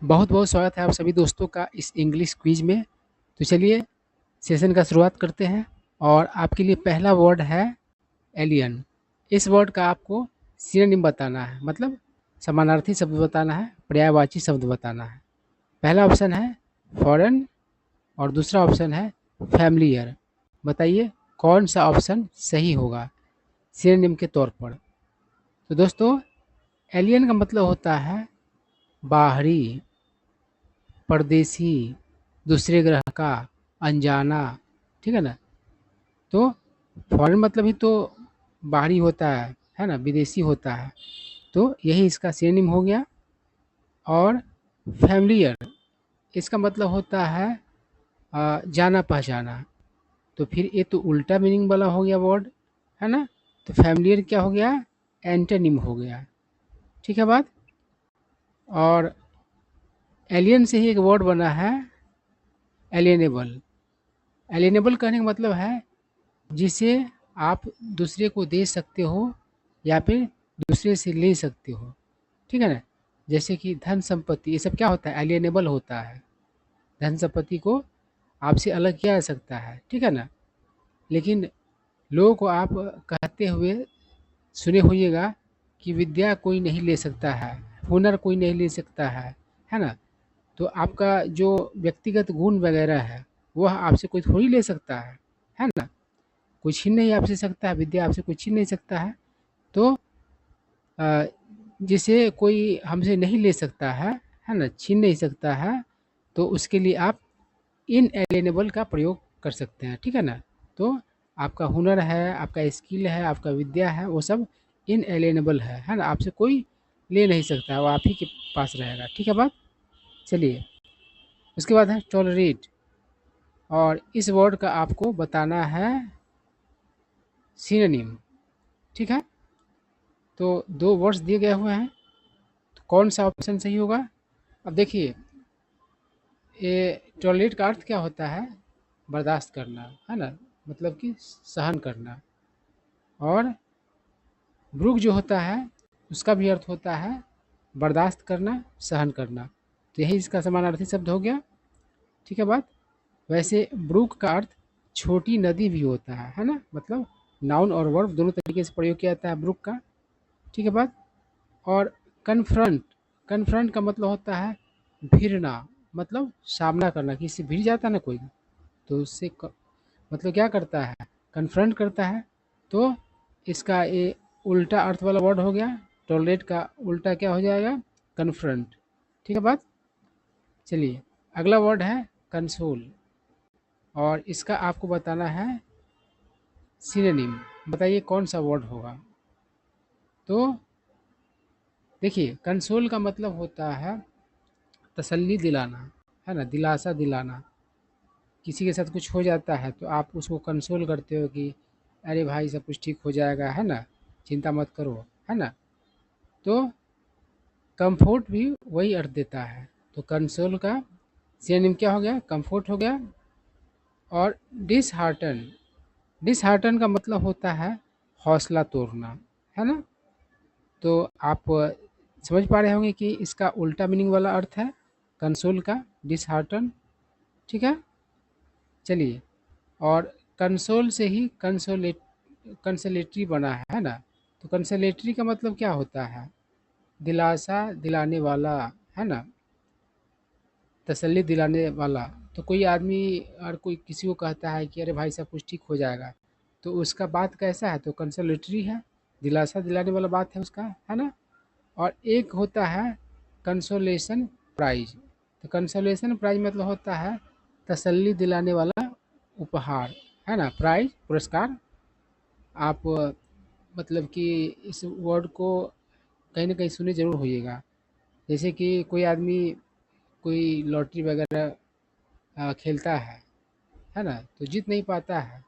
बहुत बहुत स्वागत है आप सभी दोस्तों का इस इंग्लिश क्विज में। तो चलिए सेशन का शुरुआत करते हैं। और आपके लिए पहला वर्ड है एलियन। इस वर्ड का आपको सिनोनिम बताना है, मतलब समानार्थी शब्द बताना है, पर्यायवाची शब्द बताना है। पहला ऑप्शन है फॉरेन और दूसरा ऑप्शन है फैमिलियर। बताइए कौन सा ऑप्शन सही होगा सिनोनिम के तौर पर। तो दोस्तों, एलियन का मतलब होता है बाहरी, परदेसी, दूसरे ग्रह का, अनजाना। ठीक है ना। तो फॉरेन मतलब ही तो बाहरी होता है ना, विदेशी होता है। तो यही इसका सिनोनिम हो गया। और फैमिलियर, इसका मतलब होता है जाना पहचाना। तो फिर ये तो उल्टा मीनिंग वाला हो गया वर्ड, है ना। तो फैमिलियर क्या हो गया, एंटोनिम हो गया। ठीक है बात। और एलियन से ही एक वर्ड बना है एलियनेबल। एलियनेबल कहने का मतलब है जिसे आप दूसरे को दे सकते हो या फिर दूसरे से ले सकते हो। ठीक है ना। जैसे कि धन संपत्ति, ये सब क्या होता है, एलियनेबल होता है। धन संपत्ति को आपसे अलग किया जा सकता है, ठीक है ना। लेकिन लोगों को आप कहते हुए सुने होइएगा कि विद्या कोई नहीं ले सकता है, हुनर कोई नहीं ले सकता है ना। तो आपका जो व्यक्तिगत गुण वगैरह है वह आपसे कोई थोड़ी ले सकता है ना। कोई छीन नहीं आपसे सकता है, विद्या आपसे कोई छीन नहीं सकता है। तो अ, जिसे कोई हमसे नहीं ले सकता है ना, छीन नहीं सकता है, तो उसके लिए आप इनएलिएनेबल का प्रयोग कर सकते हैं। ठीक है ना। तो आपका हुनर है, आपका स्किल है, आपका विद्या है, वो सब इनएलिएनेबल है ना। आपसे कोई ले नहीं सकता है, वो आप ही के पास रहेगा। ठीक है बात। चलिए, उसके बाद है टॉलरेट। और इस वर्ड का आपको बताना है सिनोनिम। ठीक है। तो दो वर्ड्स दिए गए हुए हैं, तो कौन सा ऑप्शन सही होगा। अब देखिए, ये टॉलरेट का अर्थ क्या होता है, बर्दाश्त करना, है ना, मतलब कि सहन करना। और ब्रूक जो होता है उसका भी अर्थ होता है बर्दाश्त करना, सहन करना। तो यही इसका समानार्थी शब्द हो गया। ठीक है बात। वैसे ब्रूक का अर्थ छोटी नदी भी होता है ना, मतलब नाउन और वर्ब दोनों तरीके से प्रयोग किया जाता है ब्रूक का। ठीक है बात। और कन्फ्रंट, कन्फ्रंट का मतलब होता है भिड़ना, मतलब सामना करना। किसी से भिड़ जाता है ना कोई, तो उससे मतलब क्या करता है, कन्फ्रंट करता है। तो इसका ये उल्टा अर्थ वाला वर्ड हो गया। टॉलरेट का उल्टा क्या हो जाएगा, कन्फ्रंट। ठीक है बात। चलिए, अगला वर्ड है कंसोल। और इसका आपको बताना है सिनोनिम। बताइए कौन सा वर्ड होगा। तो देखिए, कंसोल का मतलब होता है तसल्ली दिलाना, है ना, दिलासा दिलाना। किसी के साथ कुछ हो जाता है तो आप उसको कंसोल करते हो कि अरे भाई सब कुछ ठीक हो जाएगा, है ना, चिंता मत करो, है ना। तो कंफर्ट भी वही अर्थ देता है। तो कंसोल का सिनोनिम क्या हो गया, कंफर्ट हो गया। और डिसहार्टन, डिसहार्टन का मतलब होता है हौसला तोड़ना, है ना। तो आप समझ पा रहे होंगे कि इसका उल्टा मीनिंग वाला अर्थ है कंसोल का, डिसहार्टन। ठीक है। चलिए, और कंसोल से ही कंसोलेटरी बना है ना। तो कंसोलेटरी का मतलब क्या होता है, दिलासा दिलाने वाला, है ना, तसल्ली दिलाने वाला। तो कोई आदमी और कोई किसी को कहता है कि अरे भाई सब कुछ ठीक हो जाएगा, तो उसका बात कैसा है, तो कंसोलेटरी है, दिलासा दिलाने वाला बात है उसका, है ना। और एक होता है कंसोलेशन प्राइज। तो कंसोलेशन प्राइज मतलब होता है तसल्ली दिलाने वाला उपहार, है ना, प्राइज, पुरस्कार। आप मतलब कि इस वर्ड को कहीं ना कहीं सुने ज़रूर होइएगा। जैसे कि कोई आदमी कोई लॉटरी वगैरह खेलता है ना, तो जीत नहीं पाता है।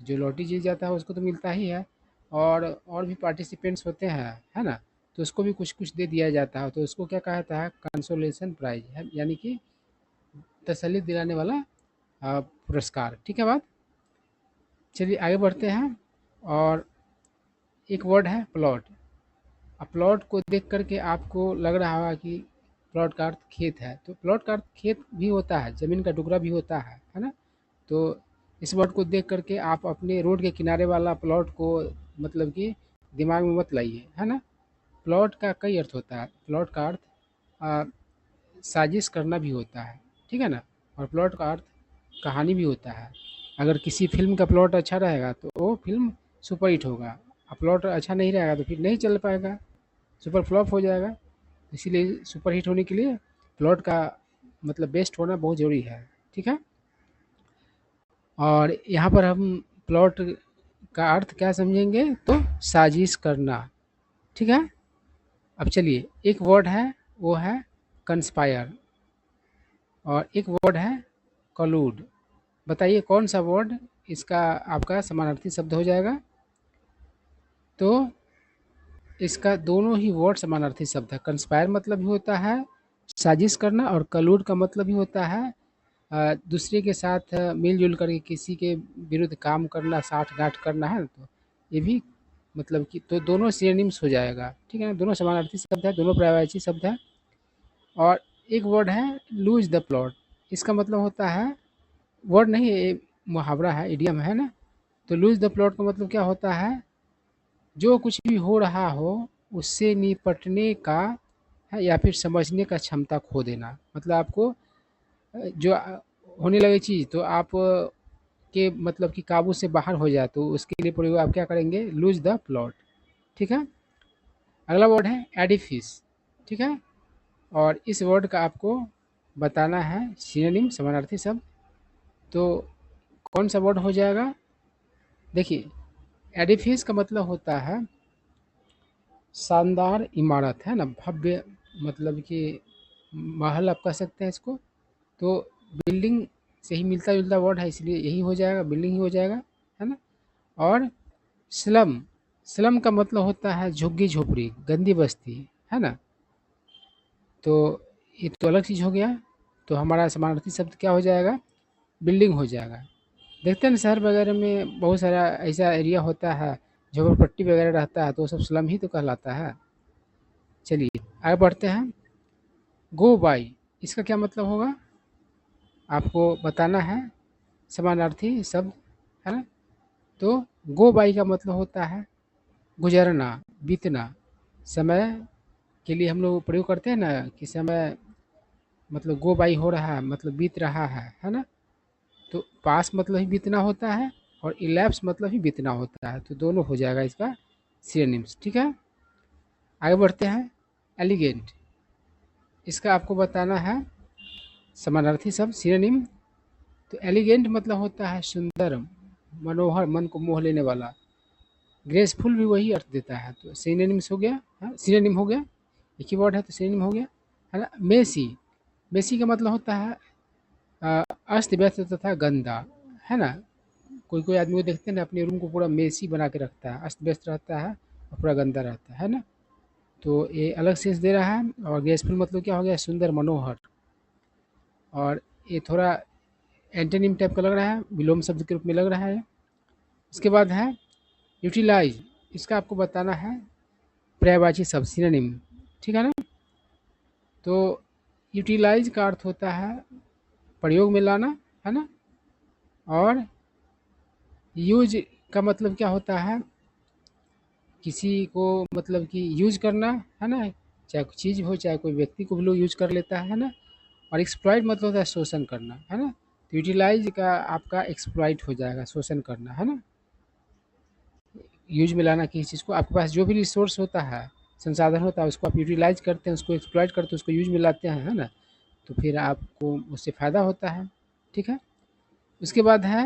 तो जो लॉटरी जीत जाता है उसको तो मिलता ही है। और भी पार्टिसिपेंट्स होते हैं, है ना, तो उसको भी कुछ कुछ दे दिया जाता है। तो उसको क्या कहा जाता है, कंसोलेशन प्राइज है, यानी कि तसल्ली दिलाने वाला पुरस्कार। ठीक है बात। चलिए आगे बढ़ते हैं। और एक वर्ड है प्लॉट। अब प्लॉट को देख करके आपको लग रहा होगा कि प्लॉट का अर्थ खेत है, तो प्लॉट का अर्थ खेत भी होता है, ज़मीन का टुकड़ा भी होता है ना? तो इस वर्ड को देख कर के आप अपने रोड के किनारे वाला प्लॉट को मतलब कि दिमाग में मत लाइए, है ना? प्लॉट का कई अर्थ होता है। प्लॉट का अर्थ अ, साजिश करना भी होता है, ठीक है ना? और प्लॉट का अर्थ कहानी भी होता है। अगर किसी फ़िल्म का प्लॉट अच्छा रहेगा तो वो फ़िल्म सुपर हिट होगा, और प्लॉट अच्छा नहीं रहेगा तो फिर नहीं चल पाएगा, सुपर फ्लॉप हो जाएगा। इसीलिए सुपर हिट होने के लिए प्लॉट का मतलब बेस्ट होना बहुत ज़रूरी है, ठीक है? और यहाँ पर हम प्लॉट का अर्थ क्या समझेंगे, तो साजिश करना, ठीक है? अब चलिए, एक वर्ड है वो है कंस्पायर, और एक वर्ड है कलूड। बताइए कौन सा वर्ड इसका आपका समानार्थी शब्द हो जाएगा? तो इसका दोनों ही वर्ड समानार्थी शब्द है। कंस्पायर मतलब भी होता है साजिश करना, और कलूड का मतलब भी होता है दूसरे के साथ मिलजुल करके किसी के विरुद्ध काम करना, साठ-गाँठ करना है, तो ये भी मतलब कि तो दोनों सिनोनिम्स हो जाएगा, ठीक है ना? दोनों समानार्थी शब्द है, दोनों पर्यायवाची शब्द है। और एक वर्ड है लूज़ द प्लॉट, इसका मतलब होता है, वर्ड नहीं ये मुहावरा है, इडियम है ना? तो लूज़ द प्लॉट का मतलब क्या होता है, जो कुछ भी हो रहा हो उससे निपटने का है या फिर समझने का क्षमता खो देना। मतलब आपको जो होने लगे चीज़ तो आप के मतलब कि काबू से बाहर हो जाए, तो उसके लिए प्रयोग आप क्या करेंगे, लूज़ द प्लॉट, ठीक है? अगला वर्ड है एडिफिस, ठीक है? और इस वर्ड का आपको बताना है सिनोनिम समानार्थी शब्द, तो कौन सा वर्ड हो जाएगा? देखिए, एडिफिस का मतलब होता है शानदार इमारत, है ना? भव्य, मतलब कि महल आप कह सकते हैं इसको। तो बिल्डिंग से ही मिलता-जुलता वर्ड है, इसलिए यही हो जाएगा, बिल्डिंग ही हो जाएगा, है ना? और स्लम, स्लम का मतलब होता है झुग्गी-झोपड़ी, गंदी बस्ती, है ना? तो ये तो अलग चीज़ हो गया, तो हमारा समानार्थी शब्द क्या हो जाएगा? बिल्डिंग हो जाएगा। देखते हैं ना शहर वगैरह में बहुत सारा ऐसा एरिया होता है, झोपड़पट्टी वगैरह रहता है, तो वो सब स्लम ही तो कहलाता है। चलिए आगे बढ़ते हैं। गो बाई, इसका क्या मतलब होगा? आपको बताना है समानार्थी शब्द, है ना? तो गो बाई का मतलब होता है गुजरना, बीतना। समय के लिए हम लोग प्रयोग करते हैं ना कि समय मतलब गो बाई हो रहा है, मतलब बीत रहा है ना? तो पास मतलब ही बीतना होता है, और इलैप्स मतलब ही बीतना होता है, तो दोनों हो जाएगा इसका सिनोनिम्स, ठीक है? आगे बढ़ते हैं। एलिगेंट, इसका आपको बताना है समानार्थी शब्द सिनोनिम। तो एलिगेंट मतलब होता है सुंदर, मनोहर, मन को मोह लेने वाला। ग्रेसफुल भी वही अर्थ देता है, तो सिनोनिम्स हो गया, हाँ सिनोनिम हो गया, एक ही वर्ड है तो सिनोनिम हो गया, है ना? मेसी, मेसी का मतलब होता है अस्त व्यस्त तथा गंदा, है ना? कोई कोई आदमी को देखते हैं ना अपने रूम को पूरा मेसी बना के रखता है, अस्त व्यस्त रहता है और पूरा गंदा रहता है ना? तो ये अलग सेंस दे रहा है। और ग्रेसफुल मतलब क्या हो गया, सुंदर, मनोहर। और ये थोड़ा एंटोनिम टाइप का लग रहा है, विलोम शब्द के रूप में लग रहा है। इसके बाद है यूटिलाइज, इसका आपको बताना है पर्यायवाची शब्द सिनोनिम, ठीक है ना? तो यूटिलाइज का अर्थ होता है प्रयोग में लाना, है ना? और यूज का मतलब क्या होता है, किसी को मतलब कि यूज करना, है ना? चाहे कोई चीज़ हो, चाहे कोई व्यक्ति को भी लोग यूज कर लेता है ना? और एक्सप्लॉइट मतलब होता है शोषण करना, है ना? तो यूटिलाइज का आपका एक्सप्लॉइट हो जाएगा, शोषण करना, है ना? यूज में लाना किसी चीज़ को, आपके पास जो भी रिसोर्स होता है, संसाधन होता है, उसको आप यूटिलाइज करते हैं, उसको एक्सप्लॉइट करते हैं, उसको यूज में लाते हैं, है ना? तो फिर आपको उससे फ़ायदा होता है, ठीक है? उसके बाद है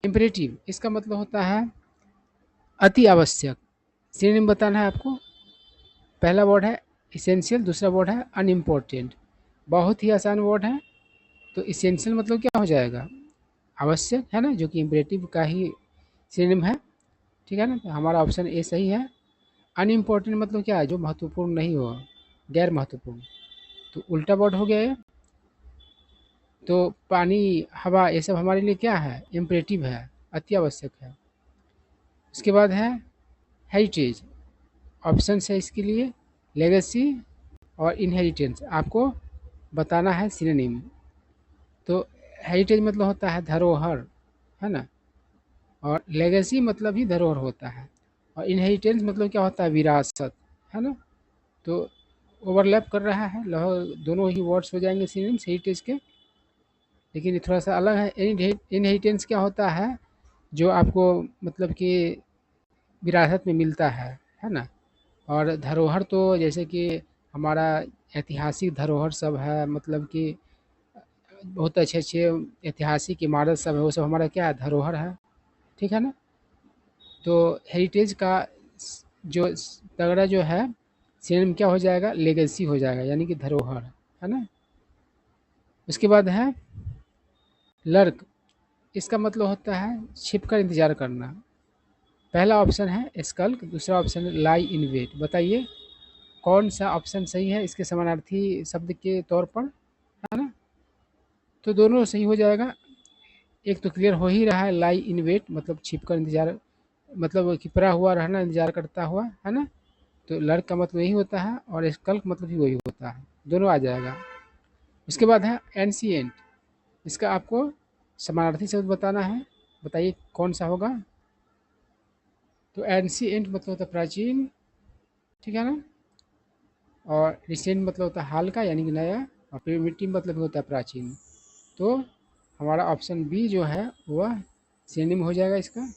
इम्परेटिव, इसका मतलब होता है अति आवश्यक। सिनोनिम बताना है आपको। पहला वर्ड है इसेंशियल, दूसरा वर्ड है अनइम्पोर्टेंट। बहुत ही आसान वर्ड है। तो इसेंशियल मतलब क्या हो जाएगा, आवश्यक, है ना? जो कि इम्परेटिव का ही सिनोनिम है, ठीक है ना? तो हमारा ऑप्शन ए सही है। अनइम्पोर्टेंट मतलब क्या है, जो महत्वपूर्ण नहीं हो, गैर महत्वपूर्ण। तो उल्टा वर्ड हो गया ये। तो पानी, हवा, ये सब हमारे लिए क्या है, इम्परेटिव है, अति आवश्यक है। उसके बाद है हेरिटेज, ऑप्शन है इसके लिए लेगेसी और इनहेरिटेंस आपको बताना है सिनोनिम। तो हेरिटेज मतलब होता है धरोहर, है ना, और लेगेसी मतलब ही धरोहर होता है, और इनहेरिटेंस मतलब क्या होता है, विरासत, है ना। तो ओवरलैप कर रहा है, लगभग दोनों ही वर्ड्स हो जाएंगे सिनोनिम्स हेरिटेज के, लेकिन ये थोड़ा सा अलग है। इनहेरिटेंस क्या होता है, जो आपको मतलब कि विरासत में मिलता है ना। और धरोहर तो जैसे कि हमारा ऐतिहासिक धरोहर सब है, मतलब कि बहुत अच्छे अच्छे ऐतिहासिक इमारत सब है, वो सब हमारा क्या है, धरोहर है, ठीक है ना। तो हेरिटेज का जो तगड़ा जो है सिनोनिम क्या हो जाएगा, लेगेसी हो जाएगा, यानी कि धरोहर, है ना। उसके बाद है लर्क, इसका मतलब होता है छिप कर इंतजार करना। पहला ऑप्शन है स्कल्क, दूसरा ऑप्शन है लाई इन वेट। बताइए कौन सा ऑप्शन सही है इसके समानार्थी शब्द के तौर पर, है ना। तो दोनों सही हो जाएगा। एक तो क्लियर हो ही रहा है, लाई इन वेट मतलब छिप कर इंतजार, मतलब छिपरा हुआ रहना, इंतजार करता हुआ, है ना। तो लर्क का मतलब यही होता है, और स्कल्क मतलब भी वही होता है, दोनों आ जाएगा। उसके बाद है एंशिएंट, इसका आपको समानार्थी शब्द बताना है, बताइए कौन सा होगा। तो एंशिएंट मतलब होता है प्राचीन, ठीक है ना। और रिसेंट मतलब होता है हाल का, यानी कि नया। और प्रिमिटिव मतलब होता है प्राचीन। तो हमारा ऑप्शन बी जो है वह सिनोनिम हो जाएगा इसका।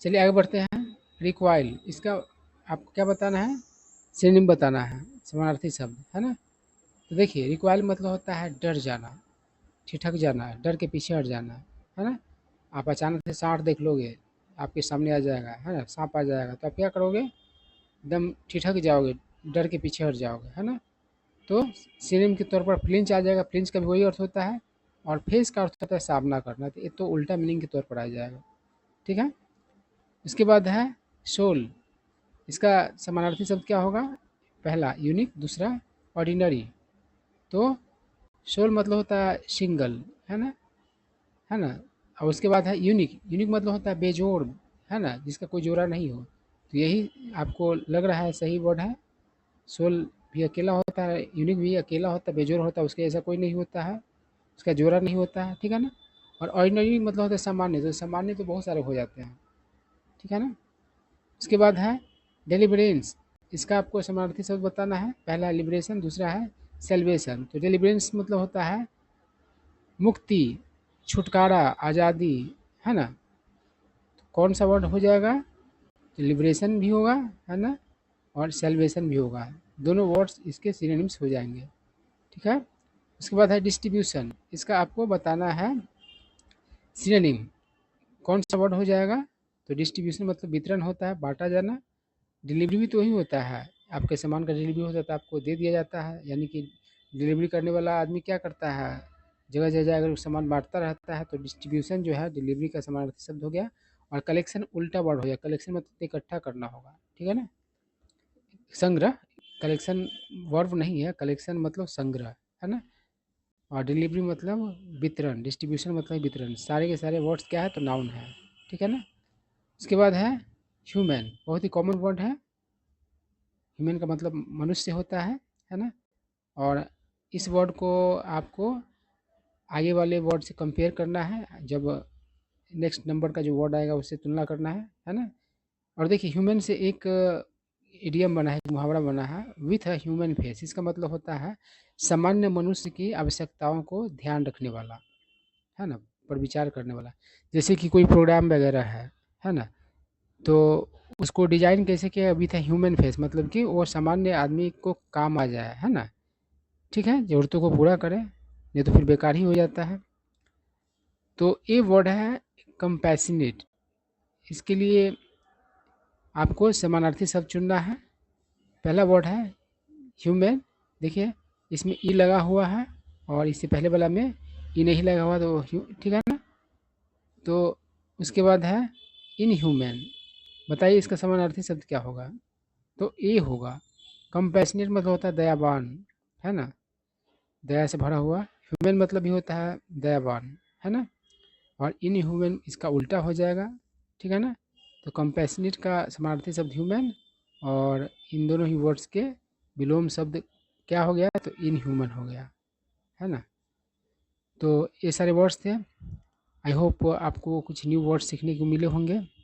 चलिए आगे बढ़ते हैं। रिक्वाइल, इसका आपको क्या बताना है, सिनोनिम बताना है, समानार्थी शब्द, है ना। तो देखिए रिक्वाइल मतलब होता है डर जाना, ठिठक जाना, डर के पीछे हट जाना, है ना। आप अचानक से सांप देख लोगे, आपके सामने आ जाएगा, है ना, सांप आ जाएगा, तो आप क्या करोगे, एकदम ठिठक जाओगे, डर के पीछे हट जाओगे, है ना। तो सिनोनिम के तौर पर फ्लिंच आ जाएगा, फ्लिंच का भी वही अर्थ होता है, और फेस का अर्थ होता है सामना करना, तो ये तो उल्टा मीनिंग के तौर पर आ जाएगा, ठीक है। इसके बाद है सोल, इसका समानार्थी शब्द क्या होगा, पहला यूनिक, दूसरा ऑर्डिनरी। तो सोल मतलब होता है सिंगल, है ना, है ना। और उसके बाद है यूनिक, यूनिक मतलब होता है बेजोड़, है ना, जिसका कोई जोड़ा नहीं हो। तो यही आपको लग रहा है सही वर्ड है। सोल भी अकेला होता है, यूनिक भी अकेला होता है, बेजोड़ होता है, उसके जैसा कोई नहीं होता है, उसका जोड़ा नहीं होता है, ठीक है ना। और ऑर्डिनरी मतलब होता है सामान्य, तो सामान्य तो बहुत सारे हो जाते हैं, ठीक है ना। उसके बाद है डेलिबरेंस, इसका आपको समानार्थी शब्द बताना है, पहला है लिबरेशन, दूसरा है सेल्वेशन। तो डेलिबरेंस मतलब होता है मुक्ति, छुटकारा, आज़ादी, है ना। तो कौन सा वर्ड हो जाएगा, तो लिबरेशन भी होगा, है ना, और सेल्वेशन भी होगा, दोनों वर्ड्स इसके सिनोनिम्स हो जाएंगे, ठीक है। उसके बाद है डिस्ट्रीब्यूशन, इसका आपको बताना है सिनोनिम, कौन सा वर्ड हो जाएगा। तो डिस्ट्रीब्यूशन मतलब वितरण होता है, बांटा जाना। डिलीवरी भी तो वही होता है, आपके सामान का डिलीवरी होता है तो आपको दे दिया जाता है, यानी कि डिलीवरी करने वाला आदमी क्या करता है, जगह जगह अगर सामान बांटता रहता है। तो डिस्ट्रीब्यूशन जो है डिलीवरी का समानार्थी शब्द हो गया। और कलेक्शन उल्टा वर्ड हो गया, कलेक्शन मतलब इकट्ठा करना होगा, ठीक है ना, संग्रह। कलेक्शन वर्ब नहीं है, कलेक्शन मतलब संग्रह, है ना। और डिलीवरी मतलब वितरण, डिस्ट्रीब्यूशन मतलब वितरण, सारे के सारे वर्ड्स क्या है, तो नाउन है, ठीक है ना। उसके बाद है ह्यूमन, बहुत ही कॉमन वर्ड है, ह्यूमन का मतलब मनुष्य होता है ना। और इस वर्ड को आपको आगे वाले वर्ड से कंपेयर करना है, जब नेक्स्ट नंबर का जो वर्ड आएगा उससे तुलना करना है ना। और देखिए ह्यूमन से एक इडियम बना है, एक मुहावरा बना है, विथ अ ह्यूमन फेस, इसका मतलब होता है सामान्य मनुष्य की आवश्यकताओं को ध्यान रखने वाला, है ना, पर विचार करने वाला। जैसे कि कोई प्रोग्राम वगैरह है ना, तो उसको डिजाइन कैसे किया, विथ अ ह्यूमन फेस, मतलब कि वो सामान्य आदमी को काम आ जाए, है ना, ठीक है, ज़रूरतों को पूरा करें, नहीं तो फिर बेकार ही हो जाता है। तो ये वर्ड है कंपैशनेट, इसके लिए आपको समानार्थी शब्द चुनना है। पहला वर्ड है ह्यूमन, देखिए इसमें ई लगा हुआ है, और इससे पहले वाला में ई नहीं लगा हुआ, तो ठीक है ना। तो उसके बाद है इनह्यूमन, बताइए इसका समानार्थी शब्द क्या होगा, तो ए होगा। कंपैशनेट मतलब होता है दयावान, है ना, दया से भरा हुआ। ह्यूमन मतलब भी होता है दयावान, है ना। और इनह्यूमन इसका उल्टा हो जाएगा, ठीक है ना। तो कंपैशनेट का समानार्थी शब्द ह्यूमन, और इन दोनों ही वर्ड्स के विलोम शब्द क्या हो गया, तो इनह्यूमन हो गया, है ना। तो ये सारे वर्ड्स थे। आई होप आपको कुछ न्यू वर्ड्स सीखने को मिले होंगे।